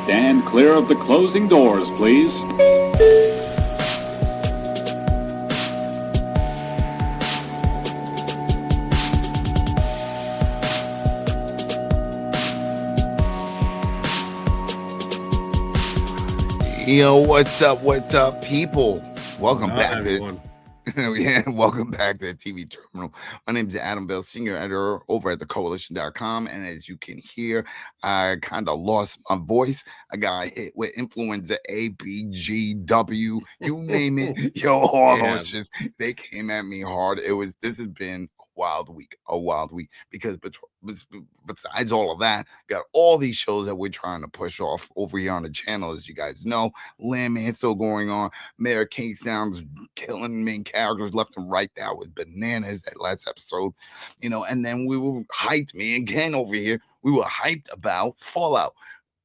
Stand clear of the closing doors, please. Yo, what's up, people? Welcome back everyone. welcome back to the TV Terminal. My name is Adam Bell, senior editor over at the Koalition.com, and as you can hear, I kind of lost my voice. I got hit with influenza A, B, G, W, you name it. Yo, all those shits, they came at me hard. This has been a wild week because besides all of that, got all these shows that we're trying to push off over here on the channel. As you guys know, Landman still going on, Mayor Kingstown's killing main characters left and right. That was bananas, that last episode, and then we were hyped, me and Ken over here, we were hyped about Fallout.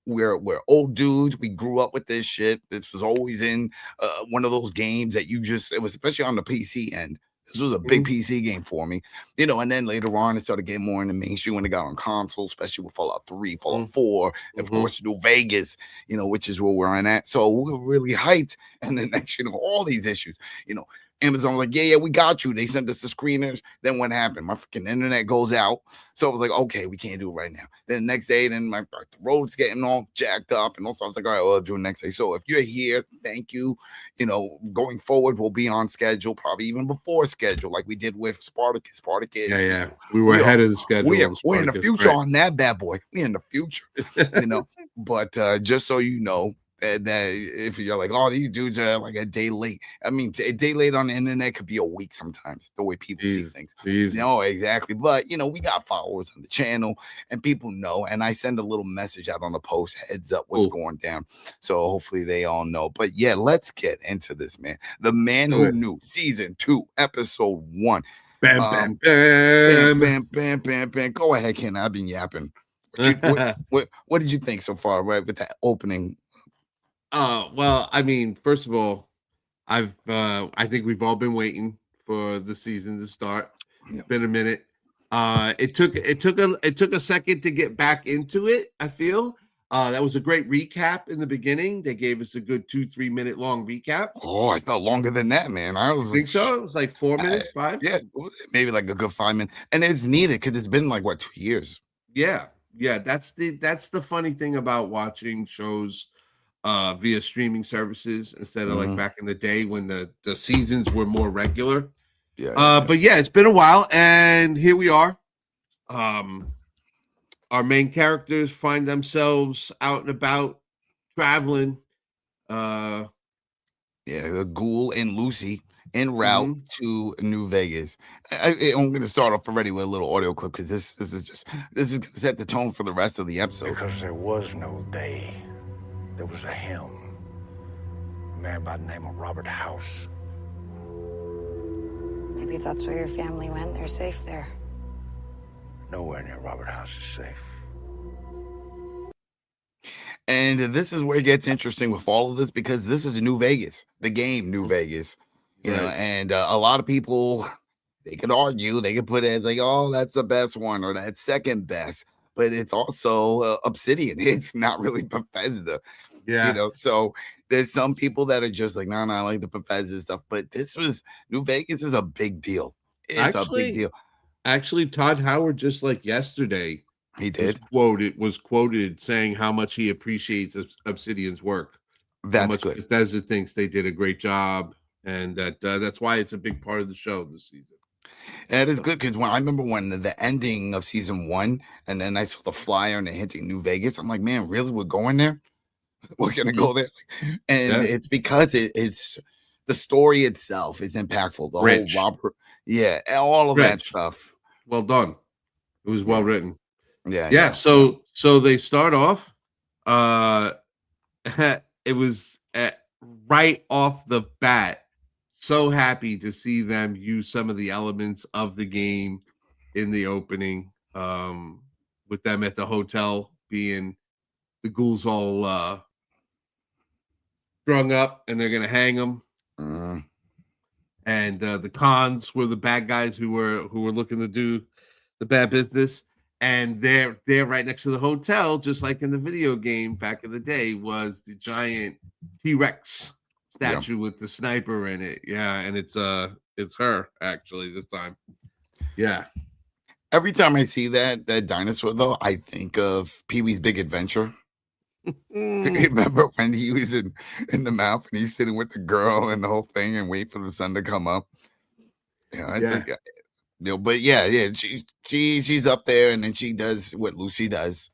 We're old dudes. We grew up with this shit. This was always in one of those games that it was especially on the PC end. This was a big PC game for me, and then later on, it started getting more into mainstream when it got on console, especially with Fallout 3, Fallout 4, and of course, New Vegas, which is where we're at. So we were really hyped. And then next, all these issues, Amazon was like, yeah, we got you. They sent us the screeners. Then what happened? My freaking internet goes out. So I was like, okay, we can't do it right now. Then the next day, then my road's getting all jacked up. And also I was like, all right, well, I'll do it next day. So if you're here, thank you. Going forward, we'll be on schedule, probably even before schedule, like we did with Spartacus. Yeah. We were ahead of the schedule. We're in the future on that bad boy. We're in the future, But just so you know, that if you're like, oh, these dudes are like a day late. I mean, a day late on the internet could be a week sometimes, the way people see things. No, exactly. But, we got followers on the channel and people know. And I send a little message out on the post, heads up what's going down. So hopefully they all know. But yeah, let's get into this, man. The Man Who Knew, season 2, episode 1. Bam, bam, bam. Go ahead, Ken. I've been yapping. What did you think so far, right, with that opening? Well, I mean, first of all, I think we've all been waiting for the season to start. It's been a minute. It took a second to get back into it. I feel that was a great recap in the beginning. They gave us a good 2-3 minute long recap. Oh, I felt longer than that, man. I think so. It was like 4 minutes, 5. Yeah, maybe like a good 5 minutes, and it's needed because it's been like 2 years. Yeah. That's the funny thing about watching shows via streaming services instead of like back in the day when the seasons were more regular. But yeah, it's been a while, and here we are. Our main characters find themselves out and about traveling. The Ghoul and Lucy en route to New Vegas. I'm going to start off already with a little audio clip because this is going to set the tone for the rest of the episode. Because there was no they. There was a him, a man by the name of Robert House. Maybe if that's where your family went, they're safe there. Nowhere near Robert House is safe. And this is where it gets interesting with all of this because this is New Vegas, the game New Vegas, and a lot of people, they could argue, they could put it as like, oh, that's the best one or that's second best, but it's also Obsidian. It's not really Bethesda. So there's some people that are just like, no, I like the Bethesda stuff, but New Vegas is a big deal. It's a big deal. Actually, Todd Howard, just like yesterday, he was quoted saying how much he appreciates Obsidian's work. That's good. Bethesda thinks they did a great job, and that's why it's a big part of the show this season. That is good because I remember when the ending of season 1, and then I saw the flyer and they're hinting New Vegas. I'm like, man, really, we're going there? We're gonna go there, and it's because it's the story itself is impactful. The Rich. Whole Robert, all of that stuff. Well done. It was well written. Yeah. So they start off. It was right off the bat. So happy to see them use some of the elements of the game in the opening. With them at the hotel being the ghouls all strung up and they're gonna hang them. And the cons were the bad guys who were looking to do the bad business. And there right next to the hotel, just like in the video game back in the day, was the giant T-Rex statue with the sniper in it. Yeah, and it's her actually this time. Yeah. Every time I see that dinosaur, though, I think of Pee-wee's Big Adventure. Remember when he was in the mouth and he's sitting with the girl and the whole thing and wait for the sun to come up? Like, but she's up there, and then she does what Lucy does.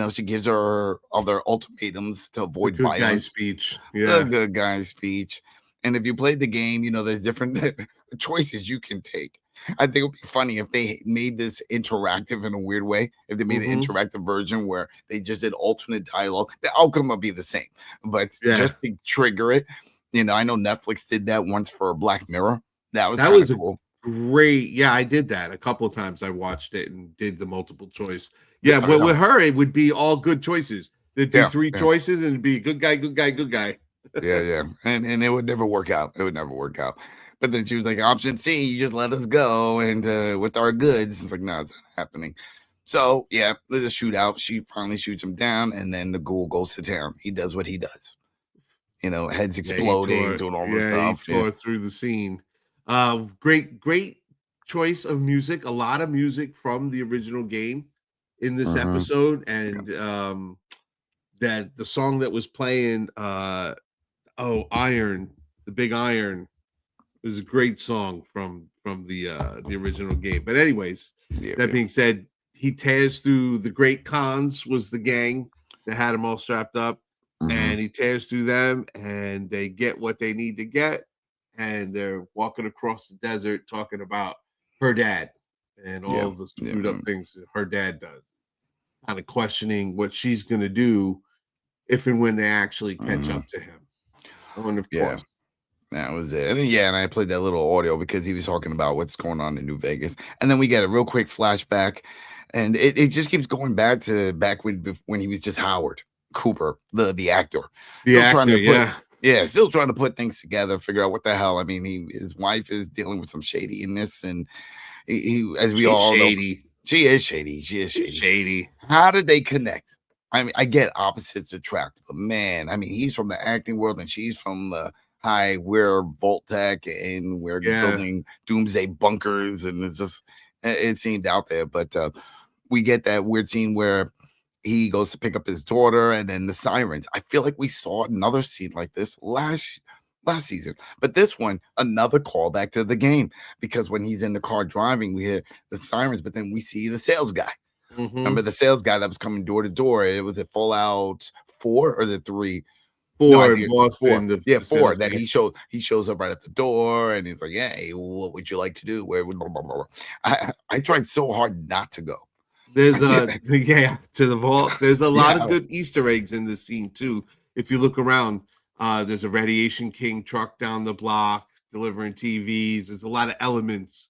She gives her other ultimatums to avoid the good violence. Guy speech. The good guy speech. And if you played the game, there's different choices you can take. I think it would be funny if they made this interactive in a weird way. If they made an interactive version where they just did alternate dialogue, the outcome would be the same. But just to trigger it, I know Netflix did that once for Black Mirror. That was cool. Great. Yeah, I did that a couple of times. I watched it and did the multiple choice. Yeah, but with her, it would be all good choices. They'd do three choices and it'd be good guy, good guy, good guy. Yeah. And it would never work out. But then she was like, option C, you just let us go and with our goods. It's like, no, it's not happening. So yeah, there's a shootout. She finally shoots him down, and then the ghoul goes to town. He does what he does. Heads exploding, doing all this stuff. He tore through the scene. Great choice of music. A lot of music from the original game in this episode, and that the song that was playing, Iron, the Big Iron, was a great song from the original game. But anyways, that being said, he tears through the Great Khans, was the gang that had him all strapped up, and he tears through them, and they get what they need to get. And they're walking across the desert talking about her dad and all the screwed up things that her dad does. Kind of questioning what she's going to do if and when they actually catch up to him. And of course. That was it. And I played that little audio because he was talking about what's going on in New Vegas. And then we get a real quick flashback. And it just keeps going back to when he was just Howard Cooper, the actor. Still trying to put things together, figure out what the hell. I mean, his wife is dealing with some shadiness, and he as we all know, she is shady. How did they connect? I mean, I get opposites attract, but man, I mean, he's from the acting world, and she's from the we're Voltec, and we're building doomsday bunkers, and it seemed out there. But we get that weird scene where he goes to pick up his daughter, and then the sirens. I feel like we saw another scene like this last season, but this one, another callback to the game, because when he's in the car driving, we hear the sirens, but then we see the sales guy. Remember the sales guy that was coming door to door? It was at Fallout 4 or the 3? 4 in Boston. 4. That he shows up right at the door, and he's like, "Hey, what would you like to do? Where would blah, blah, blah." I tried so hard not to go. There's to the vault. There's a lot of good Easter eggs in this scene too. If you look around, there's a Radiation King truck down the block delivering TVs. There's a lot of elements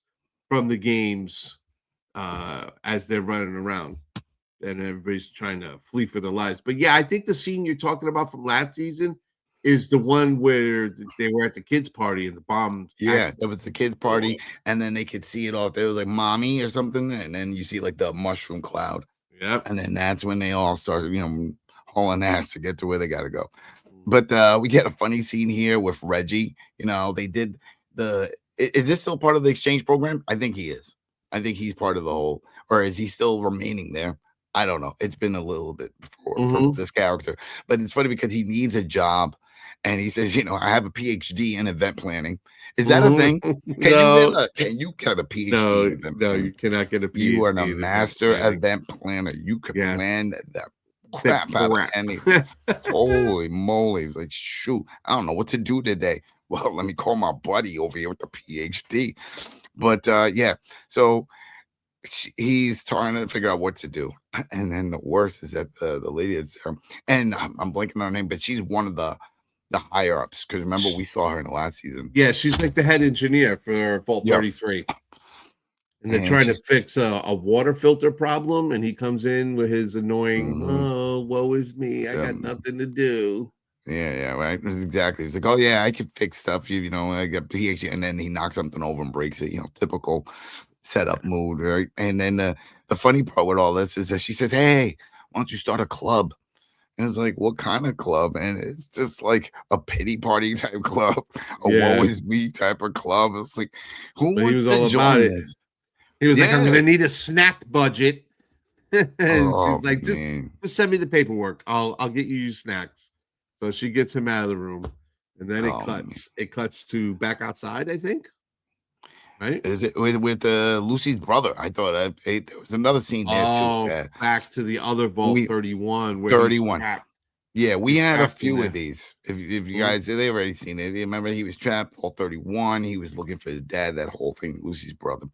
from the games as they're running around, and everybody's trying to flee for their lives. But yeah, I think the scene you're talking about from last season is the one where they were at the kids' party and the bombs. Yeah, that was the kids' party, and then they could see it all. They was like mommy or something, and then you see like the mushroom cloud. Yep. And then that's when they all started, hauling ass to get to where they got to go. But we get a funny scene here with Reggie. They did is this still part of the exchange program? I think he is. I think he's part of the whole, or is he still remaining there? I don't know. It's been a little bit before from this character, but it's funny because he needs a job. And he says, I have a PhD in event planning. Is that a thing? Can you get a PhD? No, you cannot get a PhD. You are a master event planner. You can plan the crap out of anything. Holy moly. He's like, shoot, I don't know what to do today. Well, let me call my buddy over here with the PhD. But so he's trying to figure out what to do. And then the worst is that the lady is there. And I'm blanking on her name, but she's one of the higher ups, because remember we saw her in the last season. Yeah, she's like the head engineer for Vault 33. And they're trying to fix a water filter problem, and he comes in with his annoying, oh, woe is me, I got nothing to do. Yeah, right. Exactly. He's like, oh yeah, I can fix stuff. I got PhD, and then he knocks something over and breaks it. Typical setup mood, right? And then the funny part with all this is that she says, "Hey, why don't you start a club?" And it's like, what kind of club? And it's just like a pity party type club, a woe is me type of club. It's like, who But he wants was all to about join it. this? He was like, I'm Yeah. gonna need a snack budget. And Oh, she's like, man. just send me the paperwork. I'll get you your snacks. So she gets him out of the room, and then Oh, man. it cuts to back outside, I think. Right? Is it with Lucy's brother? I thought there was another scene there Oh, too. back to the other vault, We- 31, where 31. he's trapped. Yeah, we He's had a trapped in few there. of these. If you guys, they already seen it. You remember he was trapped, all 31. He was looking for his dad, that whole thing, Lucy's brother.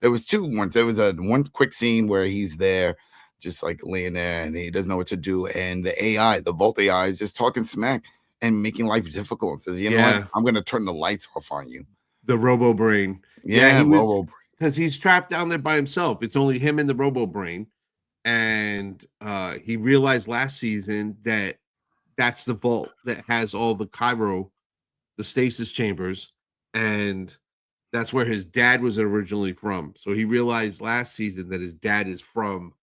There was two ones. There was one quick scene where he's there, just like laying there, and he doesn't know what to do. And the AI, the Vault AI, is just talking smack and making life difficult. Says, you know what? I'm going to turn the lights off on you. The Robo Brain. Yeah, he was, Robo Brain. because he's trapped down there by himself. It's only him and the Robo Brain. And he realized last season that that's the vault that has all the the stasis chambers, and that's where his dad was originally from. So he realized last season that his dad is from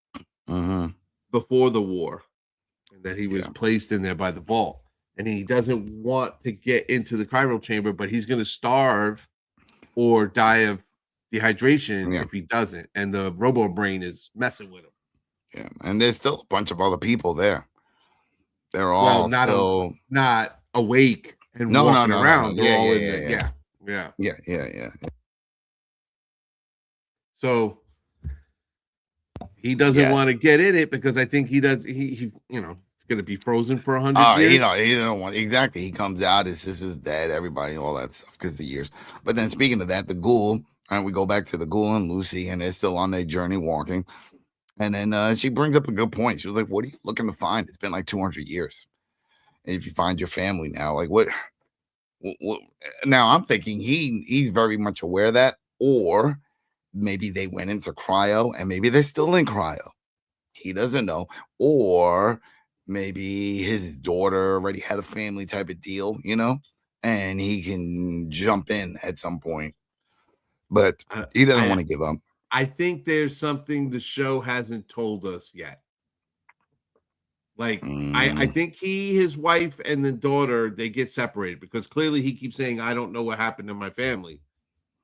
before the war, and that he was placed in there by the vault. And he doesn't want to get into the chiral chamber, but he's going to starve or die of dehydration if he doesn't. And the Robo Brain is messing with him. Yeah, and there's still a bunch of other people there. They're all not awake and walking around. No. They're all in there. Yeah. So he doesn't want to get in it because I think he does. He it's going to be frozen for 100 years. He don't want exactly. He comes out, his sister's dead, everybody, all that stuff because of the years. But then speaking of that, the ghoul, and we go back to the Ghoul and Lucy, and they're still on their journey walking. And then she brings up a good point. She was like, "What are you looking to find? It's been like 200 years. And if you find your family now, like what?" Now I'm thinking he's very much aware of that, or maybe they went into cryo and maybe they're still in cryo. He doesn't know, or maybe his daughter already had a family type of deal, and he can jump in at some point, but he doesn't want to give up. I think there's something the show hasn't told us yet. Like, I think his wife, and the daughter, they get separated because clearly he keeps saying, I don't know what happened to my family.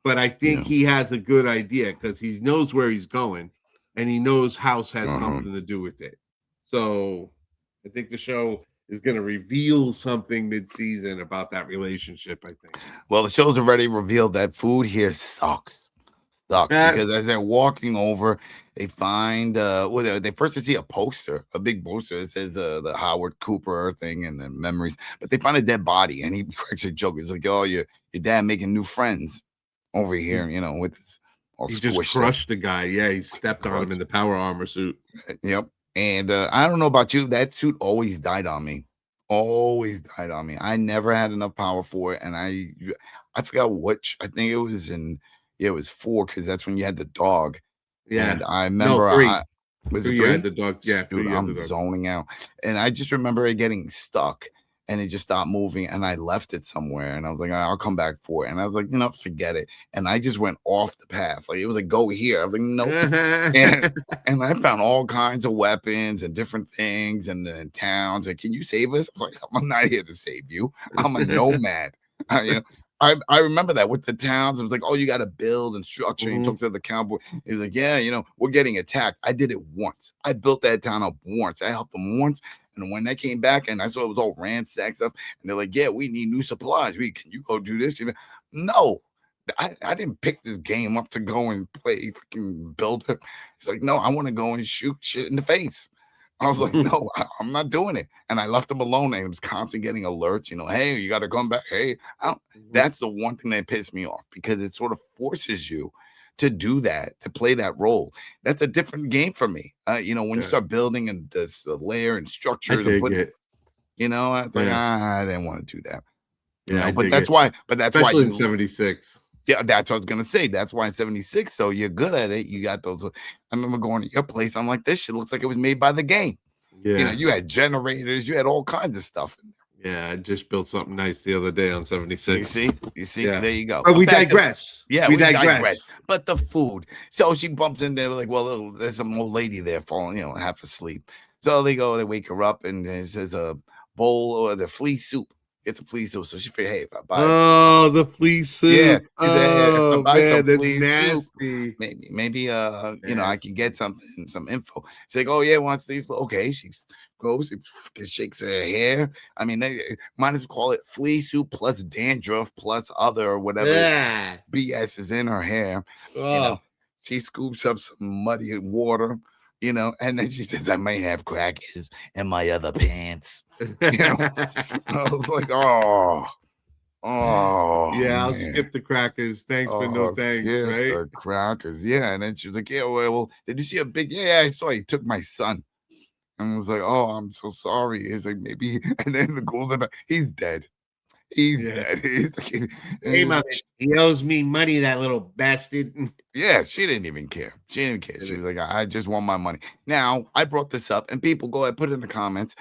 But I think he has a good idea because he knows where he's going and he knows House has something to do with it. So I think the show is going to reveal something mid-season about that relationship, I think. Well, the show's already revealed that food here sucks. Because as they're walking over, they find they first see a poster, a big poster. It says the Howard Cooper thing and the memories, but they find a dead body, and he cracks a joke. He's like, "Oh, your dad making new friends over here, with his all he squished just crushed the guy. Yeah, he stepped on him in the power armor suit. Yep. And I don't know about you, that suit always died on me. I never had enough power for it, and I forgot which. I think it was it was 4 because that's when you had the dog. Yeah, and I remember 3. Was 3 it 3? had the dog. Yeah, Dude, I'm zoning out, and I just remember it getting stuck, and it just stopped moving, and I left it somewhere, and I was like, I'll come back for it, and I was like, forget it, and I just went off the path. Like it was like, go here. I was like, nope. and I found all kinds of weapons and different things and towns. And can you save us? I was like, I'm not here to save you. I'm a nomad. I remember that with the towns. It was like, oh, you got to build and structure. You talk to the cowboy. He was like, yeah, we're getting attacked. I did it once. I built that town up once. I helped them once. And when they came back and I saw it was all ransacked stuff, and they're like, yeah, we need new supplies. Can you go do this? No, I didn't pick this game up to go and play freaking builder. It's like, no, I want to go and shoot shit in the face. I was like, no, I'm not doing it. And I left him alone. And he was constantly getting alerts, hey, you got to come back. Hey, that's the one thing that pissed me off because it sort of forces you to do that, to play that role. That's a different game for me. When you start building and the layer and structure, I was like, I didn't want to do that. Yeah, but that's why. Especially in 76. Yeah, that's what I was gonna say. That's why in 76, so you're good at it. You got those. I remember going to your place. I'm like, this shit looks like it was made by the game. Yeah, you had generators, you had all kinds of stuff in Yeah, I just built something nice the other day on 76. You see, Yeah. there you go. But we back to- digress. Yeah, we we digress. digress. But the food. So she bumps in there, like, well, there's some old lady there falling, half asleep. So they wake her up, and it says a bowl or the flea soup. It's a flea soup. So she figured, hey, if I buy Oh, the flea soup. yeah, if I Oh, buy man, some that's flea soup, nasty. maybe I can get something, some info. She's like, oh yeah, wants the info. Okay, she goes, she shakes her hair. I mean, they might as well call it flea soup plus dandruff plus other whatever Yeah. BS is in her hair. Oh. She scoops up some muddy water, and then she says, I may have crackers in my other pants. I was like, oh, yeah, I'll man. skip the crackers. Thanks, but no thanks, skip right? the crackers, yeah. And then she was like, yeah, well, did you see a big? Yeah, I saw he took my son. And I was like, oh, I'm so sorry. He's like, maybe. And then the golden, he's dead. He's dead. He's like, Hey, mother, he owes me money, that little bastard. Yeah, she didn't even care. She didn't care. She was like, I just want my money. Now, I brought this up, and people go ahead, put it in the comments.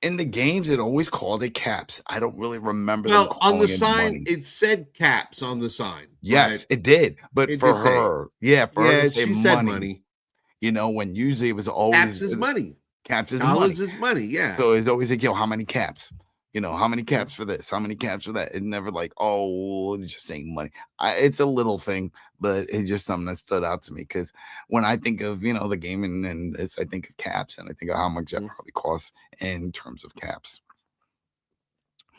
In the games, it always called it caps. I don't really remember. Well, on the it sign, money. it said caps on the sign. Yes, it did. But for her, for her to say she money, said money. When usually it was always Caps is money. Caps is dollars money. is money. Yeah. So it's always like, how many caps? How many caps for this? How many caps for that? It never like, oh, it's just saying money. It's a little thing, but it's just something that stood out to me because when I think of, the game and this, I think of caps and I think of how much that probably costs in terms of caps.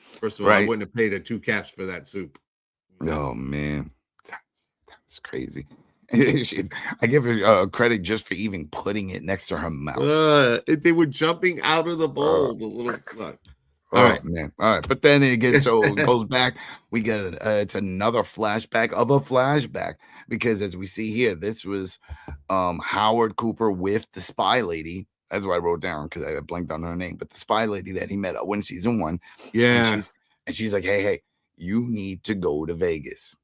First of all, I wouldn't have paid 2 caps for that soup. Oh, man. That's crazy. I give her credit just for even putting it next to her mouth. They were jumping out of the bowl. The little All right, man. All right, but then again, so it goes back. We get it's another flashback of a flashback because as we see here, this was Howard Cooper with the spy lady. That's what I wrote down because I blanked on her name. But the spy lady that he met in season 1. Yeah, and she's like, hey, you need to go to Vegas.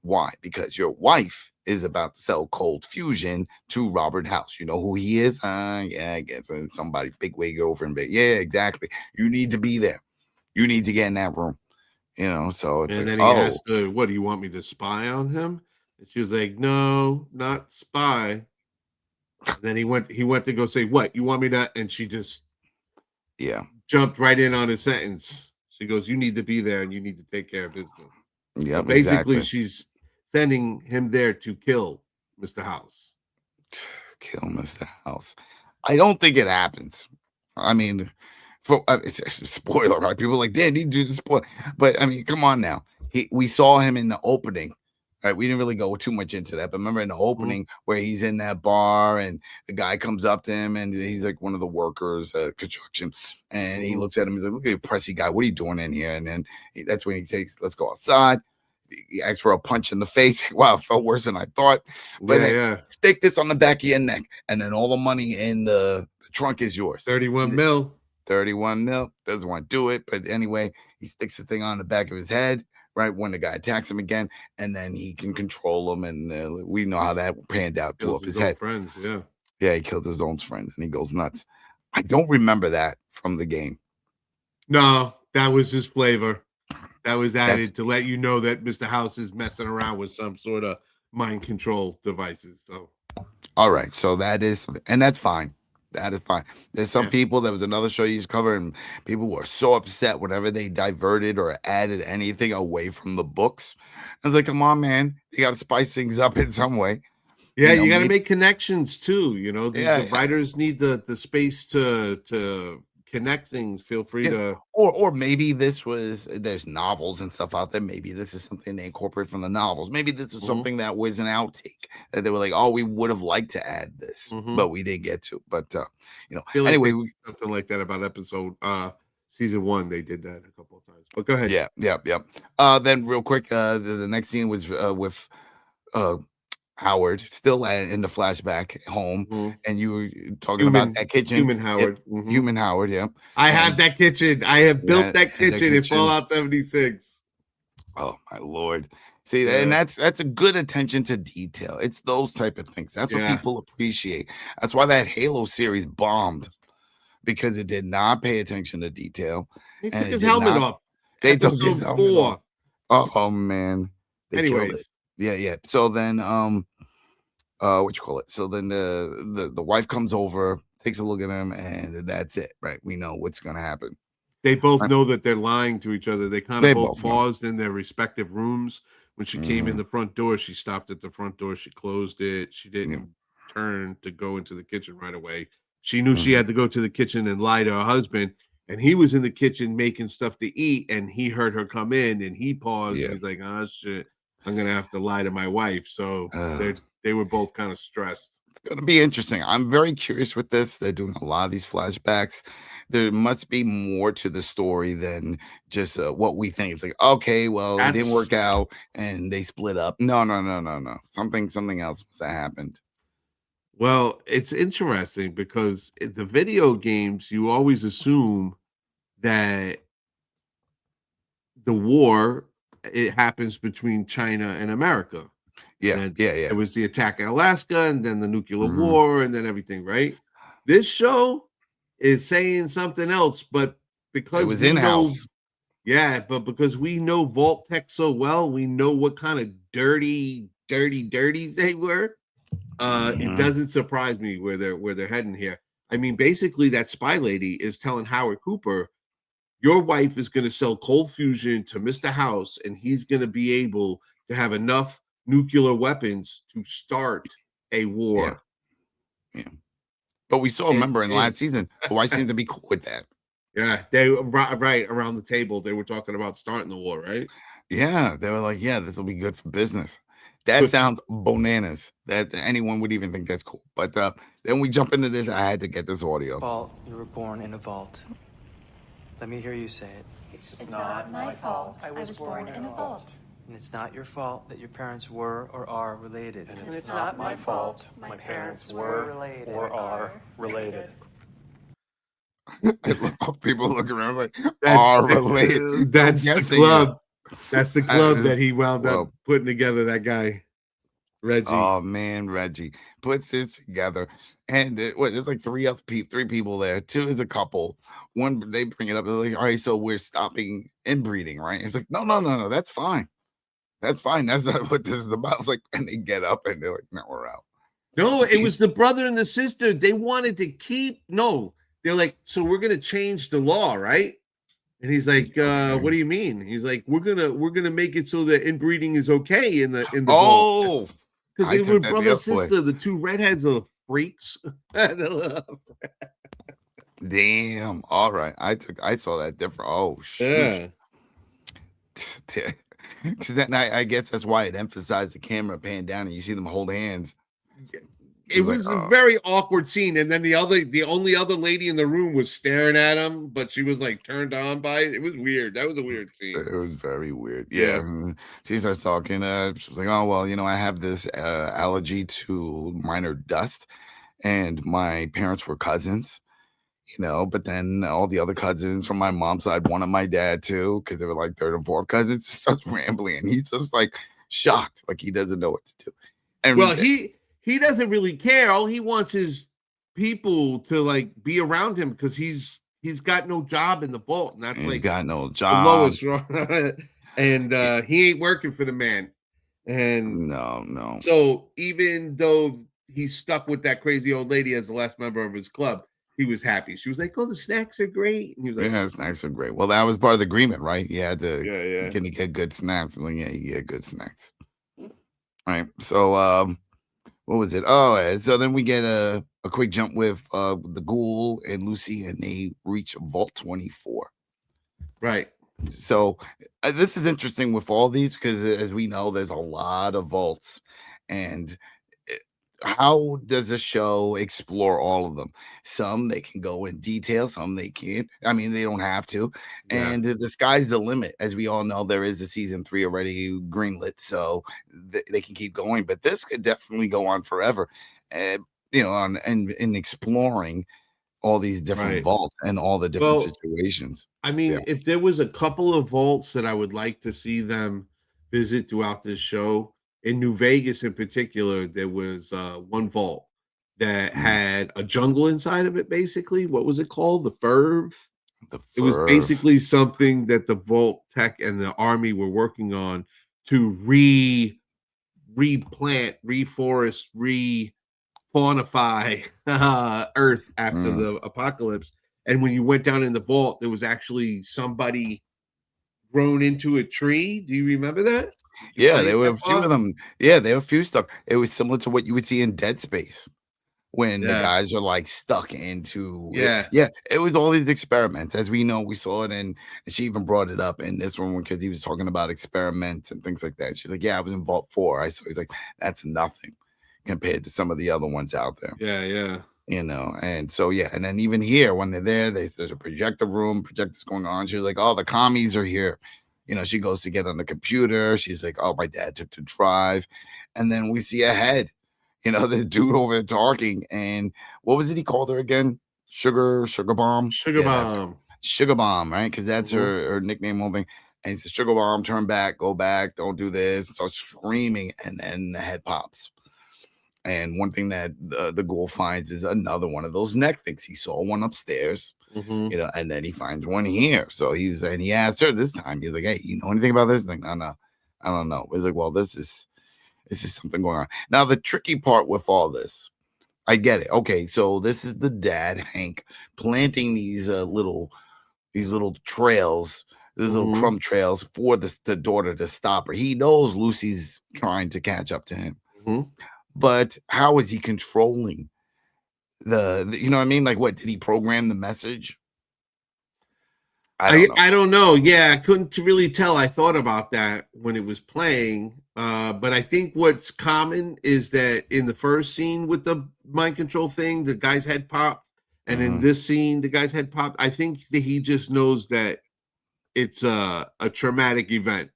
Why? Because your wife is about to sell Cold Fusion to Robert House. You know who he is? Yeah, I guess somebody big wig over in Vegas. Yeah, exactly. You need to be there. You need to get in that room. So it's and like, then he asked her, what do you want me to spy on him? And she was like, no, not spy. And then he went to go say, what? You want me to? And she just jumped right in on his sentence. She goes, you need to be there and you need to take care of business. Yeah, so basically she's sending him there to kill Mr. House. Kill Mr. House. I don't think it happens. I mean, it's a spoiler, right? People are like, Dan, you do the spoiler. But I mean, come on now. We saw him in the opening. Right, we didn't really go too much into that, but remember in the opening where he's in that bar and the guy comes up to him and he's like one of the workers at construction and he looks at him. He's like, look at you, pressy guy. What are you doing in here? And then that's when he takes, let's go outside. He asks for a punch in the face. Wow, it felt worse than I thought. But stick this on the back of your neck and then all the money in the trunk is yours. 31 mil. 31 mil. Doesn't want to do it. But anyway, he sticks the thing on the back of his head. Right when the guy attacks him again, and then he can control him, and we know how that panned out. Blew up his head. Friends, he killed his own friends, and he goes nuts. I don't remember that from the game. No, that was his flavor. That was added to let you know that Mr. House is messing around with some sort of mind control devices. So, all right, so that is, and that's fine. That is fine. There's some people, there was another show you used to cover, and people were so upset whenever they diverted or added anything away from the books. I was like, come on, man. You got to spice things up in some way. Yeah, you got to make connections too. The writers need the space to connect things. Feel free to. Or maybe there's novels and stuff out there. Maybe this is something they incorporate from the novels. Maybe this is something that was an outtake that they were like, oh, we would have liked to add this, but we didn't get to. But anyway, something like that about episode season 1, they did that a couple of times. But go ahead. Yeah. Then real quick, the next scene was with Howard still in the flashback home, and you were talking about that kitchen. Human Howard. Human Howard, yeah. I have that kitchen. I have built that kitchen in Fallout 76. Oh my Lord. See, and that's a good attention to detail. It's those type of things. That's what people appreciate. That's why that Halo series bombed. because it did not pay attention to detail. They And took it his did helmet not. off. They took his Episode helmet 4. off. Oh man, they killed it. Anyways, Yeah. So then, what you call it? So then the wife comes over, takes a look at him, and that's it, right? We know what's gonna happen. they both Right. know that they're lying to each other. They kind They of both both know. paused in their respective rooms. When she came in Mhm. the front door, she stopped at the front door. She closed it. She didn't Yeah. turn to go into the kitchen right away. She knew she Mhm. had to go to the kitchen and lie to her husband. And he was in the kitchen making stuff to eat. And he heard her come in and he paused. Yeah. And he's like, oh, shit, I'm going to have to lie to my wife. So they were both kind of stressed. It's gonna be interesting. I'm very curious with this. They're doing a lot of these flashbacks. There must be more to the story than just what we think. It's like, okay, well, it didn't work out and they split up. No. Something else must have happened. Well, it's interesting because in the video games, you always assume that the war it happens between China and America. Yeah, And yeah. It was the attack in Alaska and then the nuclear Mhm. war and then everything, right? This show is saying something else, but because It was we in-house. yeah, but because we know Vault Tech so well, we know what kind of dirties they were. It Mhm. doesn't surprise me where they're heading here. I mean, basically, that spy lady is telling Howard Cooper, your wife is going to sell cold fusion to Mr. House, and he's going to be able to have enough nuclear weapons to start a war. Yeah. But we saw, remember in last season, the wife seems to be cool with that. Yeah, they right around the table. They were talking about starting the war, right? Yeah, they were like, yeah, this will be good for business. That sounds bananas. That anyone would even think that's cool. But then we jump into this. I had to get this audio. Vault, you were born in a vault. Let me hear you say it. It's not my fault. I was born in a vault. And it's not your fault that your parents were or are related. And it's not my fault my parents were or are related. I love how people look around like, are related. That's the club. That's the club that he wound club. up putting together, that guy, Reggie. Oh man, Reggie puts it together, and there's like three people there. Two is a couple. One, they bring it up. They're like, all right, so we're stopping inbreeding, right? It's like, no, that's fine. That's fine. That's not what this is about. It's like, and they get up and they're like, no, we're out. No, it was the brother and the sister. They wanted to keep. No, they're like, so we're gonna change the law, right? And he's like, what do you mean? He's like, we're gonna make it so that inbreeding is okay in the vault. Because they were brother and sister. The two redheads are freaks. Damn. All right. I saw that different. Oh shit. Yeah. Because then I guess that's why it emphasized the camera pan down and you see them hold hands. It was a very awkward scene, and then the only other lady in the room was staring at him, but she was like turned on by it. It was weird. That was a weird scene. It was very weird. Yeah. She starts talking. She was like, "Oh well, I have this allergy to minor dust, and my parents were cousins." But then all the other cousins from my mom's side wanted my dad too, because they were like third and fourth cousins. Just starts rambling, and he's just like shocked, like he doesn't know what to do. And well, he doesn't really care. All he wants is people to like be around him because he's got no job in the vault, and that's he's like got no job. The lowest, and he ain't working for the man. And no. So even though he's stuck with that crazy old lady as the last member of his club, he was happy. She was like, "Oh, the snacks are great." And he was like, "Yeah, the snacks are great." Well, that was part of the agreement, right? You had to, Can you get good snacks? Well, yeah, you get good snacks. All right. So, what was it? Oh, so then we get a quick jump with the Ghoul and Lucy, and they reach Vault 24. Right. So this is interesting with all these because, as we know, there's a lot of vaults, and how does the show explore all of them? Some they can go in detail, some they can't. I mean, they don't have to. And the sky's the limit. As we all know, there is a season 3 already greenlit, so they can keep going. But this could definitely go on forever. And exploring all these different vaults and all the different situations. I mean, if there was a couple of vaults that I would like to see them visit throughout this show, in New Vegas in particular, there was one vault that had a jungle inside of it. Basically, what was it called? The Ferv. It was Ferv. basically something that the Vault Tech and the Army were working on to replant, reforest, refaunify Earth after the apocalypse. And when you went down in the vault, there was actually somebody grown into a tree. Do you remember that? Yeah, there were a few of them. Yeah, there were a few stuff. It was similar to what you would see in Dead Space when the guys are like stuck into it. Yeah, it was all these experiments. As we know, we saw it, and she even brought it up in this one because he was talking about experiments and things like that. She's like, "Yeah, I was in Vault 4." He's like, "That's nothing compared to some of the other ones out there." Yeah. You know, and so and then even here when they're there, there's a projector room, projectors going on. She's like, "Oh, the commies are here." You know, she goes to get on the computer. She's like, "Oh, my dad took the drive," and then we see a head. You know, the dude over there talking, and what was it he called her again? Sugar Bomb, Sugar Bomb, right? Because that's her nickname, whole thing. And he says, "Sugar Bomb, turn back, go back, don't do this." And starts screaming, and then the head pops. And one thing that the ghoul finds is another one of those neck things. He saw one upstairs, you know, and then he finds one here. So he asked her this time. He's like, "Hey, you know anything about this?" Like, no, I don't know. He's like, "Well, this is something going on." Now, the tricky part with all this, I get it. Okay, so this is the dad, Hank, planting these little trails, these little crumb trails for the daughter to stop her. He knows Lucy's trying to catch up to him. But how is he controlling the you know what I mean? Like, what did he program the message? I don't know. Yeah, I couldn't really tell. I thought about that when it was playing. But I think what's common is that in the first scene with the mind control thing, the guy's head popped. And in this scene, the guy's head popped. I think that he just knows that it's a traumatic event.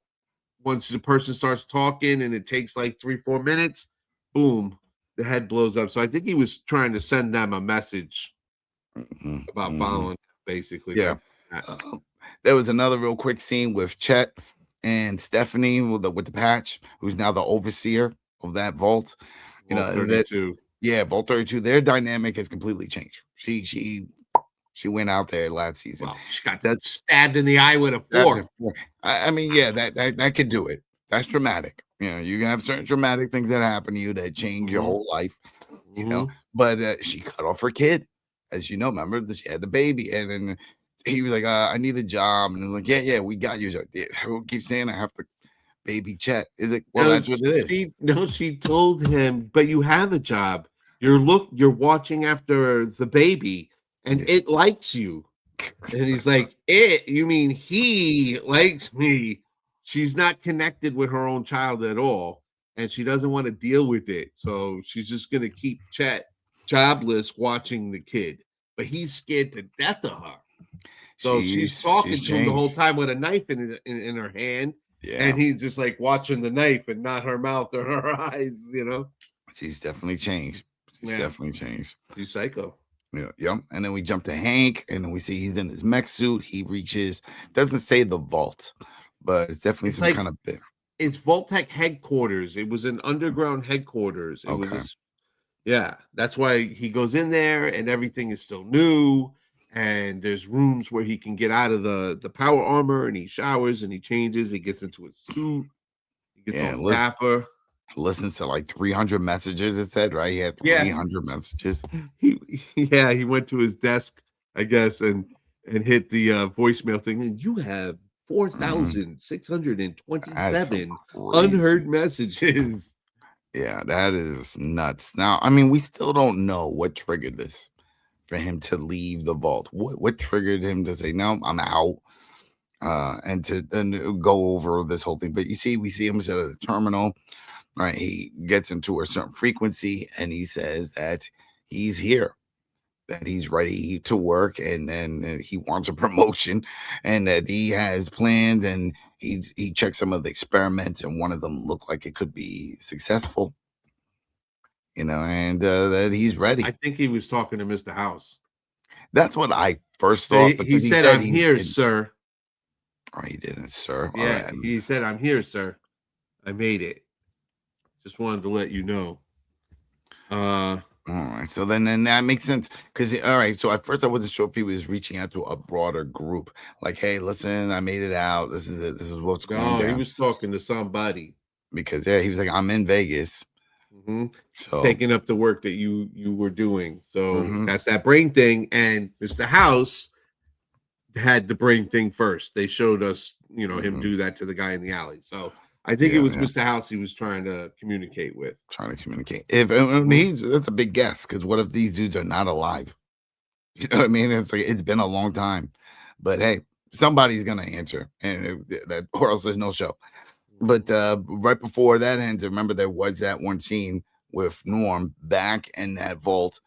Once the person starts talking and it takes like 3-4 minutes, boom, the head blows up. So I think he was trying to send them a message about following, basically. Yeah. There was another real quick scene with Chet and Stephanie with the patch, who's now the overseer of that vault. You know, 32. Vault 32. Their dynamic has completely changed. She went out there last season. Wow, she got stabbed in the eye with a fork. I mean, yeah, that could do it. That's dramatic. You know, you can have certain dramatic things that happen to you that change your whole life. You know, but she cut off her kid, as you know. Remember that she had the baby, and then he was like, "I need a job," and I was like, "Yeah, we got you." I keep saying I have to baby Chet. Is it? Well, that's what it is. She told him, "But you have a job. You're watching after the baby, and it likes you." And he's like, "It? You mean he likes me?" She's not connected with her own child at all, and she doesn't want to deal with it. So she's just gonna keep Chet jobless watching the kid, but he's scared to death of her. So she's talking to him the whole time with a knife in her hand, and he's just like watching the knife and not her mouth or her eyes. You know, she's definitely changed. She's psycho. Yeah. And then we jump to Hank, and then we see he's in his mech suit. He reaches, doesn't say the vault, but it's definitely some kind of bit. It's Vault Tech headquarters. It was an underground headquarters. It was that's why he goes in there, and everything is still new. And there's rooms where he can get out of the power armor, and he showers and he changes. He gets into his suit. He gets on dapper. Listens to like 300 messages. It said, right? He had 300 messages. He went to his desk, I guess, and hit the voicemail thing. And you have 4,627 unheard messages. Yeah, that is nuts. Now, I mean, we still don't know what triggered this for him to leave the vault. What triggered him to say, "No, I'm out," and to then go over this whole thing. But we see him at a terminal. Right, he gets into a certain frequency, and he says that he's here, that he's ready to work, and then he wants a promotion, and that he has plans, and he checks some of the experiments, and one of them looked like it could be successful. You know, and that he's ready. I think he was talking to Mr. House. That's what I first thought. But he said, "I'm here, sir." Oh, he didn't, sir. Yeah, he said, "I'm here, sir. I made it. Just wanted to let you know." All right, so then that makes sense because all right. So at first I wasn't sure if he was reaching out to a broader group, like, "Hey, listen, I made it out. This is it. This is what's going No, he down." was talking to somebody. Because he was like, "I'm in Vegas," Mhm. so Taking up the work that you were doing. So mhm, that's that brain thing. And Mr. House had the brain thing first. They showed us, him mhm, do that to the guy in the alley. So I think it yeah, was yeah, Mr. House he was trying to communicate with. trying to communicate. If Mhm. that's a big guess because what if these dudes are not alive? You know what I mean? It's like it's been a long time, but hey, somebody's gonna answer, and that or else there's no show. But right before that ends, remember there was that one scene with Norm back in that vault,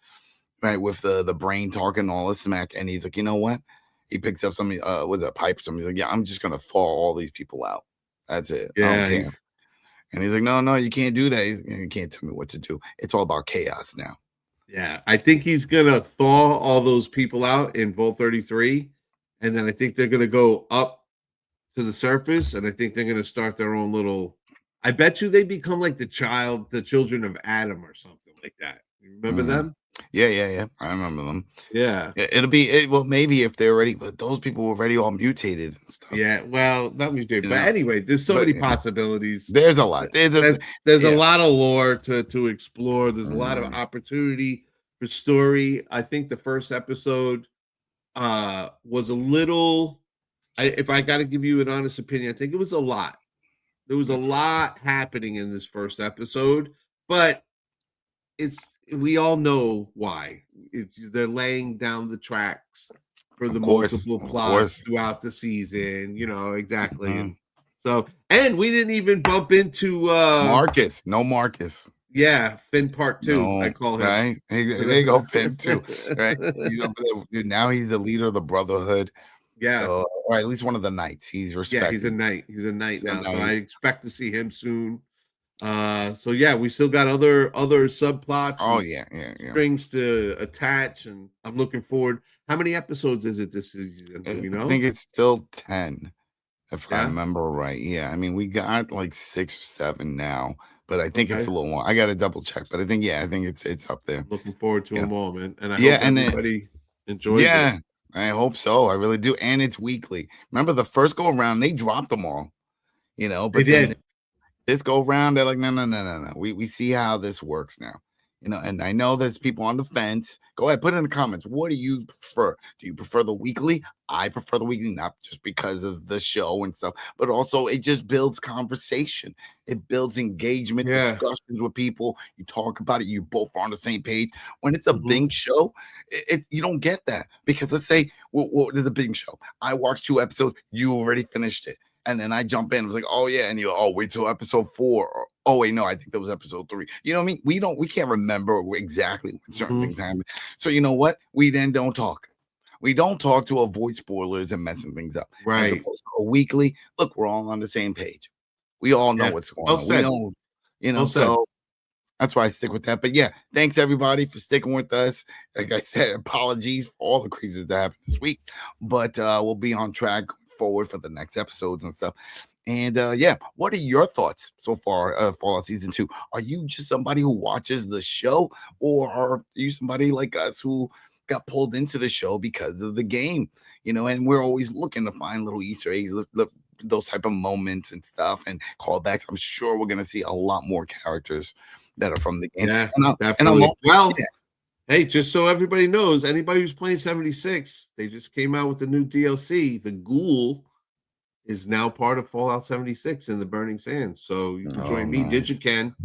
right, with the brain talking all this smack, and he's like, you know what? He picks up something, was it a pipe or something? He's like, yeah, I'm just gonna thaw all these people out. That's it. I don't Yeah, care. And he's like, no, you can't do that. You can't tell me what to do. It's all about chaos now. yeah. I think he's gonna thaw all those people out in Vault 33, and then I think they're gonna go up to the surface, and I think they're gonna start their own little. I bet you they become like the children of Adam or something like that. You remember Mhm. them? Yeah. I remember them. Yeah. It'll be well, maybe if they're already, but those people were already all mutated and stuff. Yeah, well, that was good. You But know, anyway, there's so but many possibilities. there's a lot. There's a Yeah. lot of lore to explore. There's a lot of Mhm. opportunity for story. I think the first episode was a little if I got to give you an honest opinion, I think it was a lot. There was a That's lot happening in this first episode, but we all know why. They're laying down the tracks for the multiple of plots course. throughout the season, exactly. Mhm. And so and we didn't even bump into Marcus, no Marcus. yeah, Finn part 2, I No, call him. right? There you go, Finn too, right? Now he's the leader of the Brotherhood. Yeah. So, or at least one of the knights. He's Yeah, he's a respected. knight. He's a knight So now. now So I expect to see him soon. So yeah, we still got other subplots oh and yeah. strings to attach, and I'm looking forward. How many episodes is it this season? Do we I know? think it's still 10, if I Yeah. remember right. Yeah, I mean we got like 6 or 7 now, but I think it's Okay. a little more. I got to double check, but I think it's up there. I'm looking forward to Yeah, them all, man. And I yeah, hope and then everybody enjoys it. yeah, I hope so. I really do, and it's weekly. Remember the first go around, they dropped them all, They but then did. this go round, they're like, no. We see how this works now. And I know there's people on the fence. Go ahead, put it in the comments. What do you prefer? Do you prefer the weekly? I prefer the weekly, not just because of the show and stuff, but also it just builds conversation. It builds engagement, Yeah. discussions with people. You talk about it, you both are on the same page. When it's a Mhm. big show, you don't get that because let's say, there's a big show. I watched 2 episodes, you already finished it. And then I jump in. I was like, oh yeah, and wait till episode 4. Or, oh wait, no, I think that was episode 3. You know what I mean? We can't remember exactly when certain Mhm. things happen. So you know what? We then don't talk. We don't talk to avoid spoilers and messing things up. As Right. opposed to a weekly, look, we're all on the same page. We all know Yeah. what's going Well on. We said. know, Well said. so that's why I stick with that. But yeah, thanks everybody for sticking with us. Like I said, apologies for all the crazies that happened this week, but we'll be on track forward for the next episodes and stuff. And yeah, what are your thoughts so far? Fallout Season 2. Are you just somebody who watches the show, or are you somebody like us who got pulled into the show because of the game? And we're always looking to find little Easter eggs, those type of moments and stuff, and callbacks. I'm sure we're gonna see a lot more characters that are from the game. Yeah, And I'm definitely. Well, yeah. hey, just so everybody knows, anybody who's playing 76, they just came out with the new DLC. The Ghoul is now part of Fallout 76 in the Burning Sands. So you can join me, Nice. Digiken,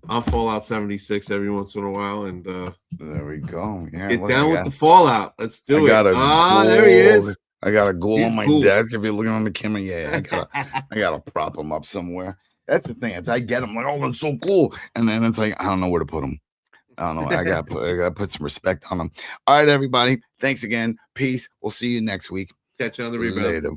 on Fallout 76 every once in a while and There we go. Yeah, get look, down with the Fallout. Let's do it. There he is. I got a ghoul He's on my cool. desk. If you're looking on the camera, yeah, I gotta prop him up somewhere. That's the thing. It's I get him like, oh, that's so cool, and then it's like I don't know where to put him. I don't know. I gotta put some respect on him. All right, everybody. Thanks again. Peace. We'll see you next week. Catch you on the rebound. Later.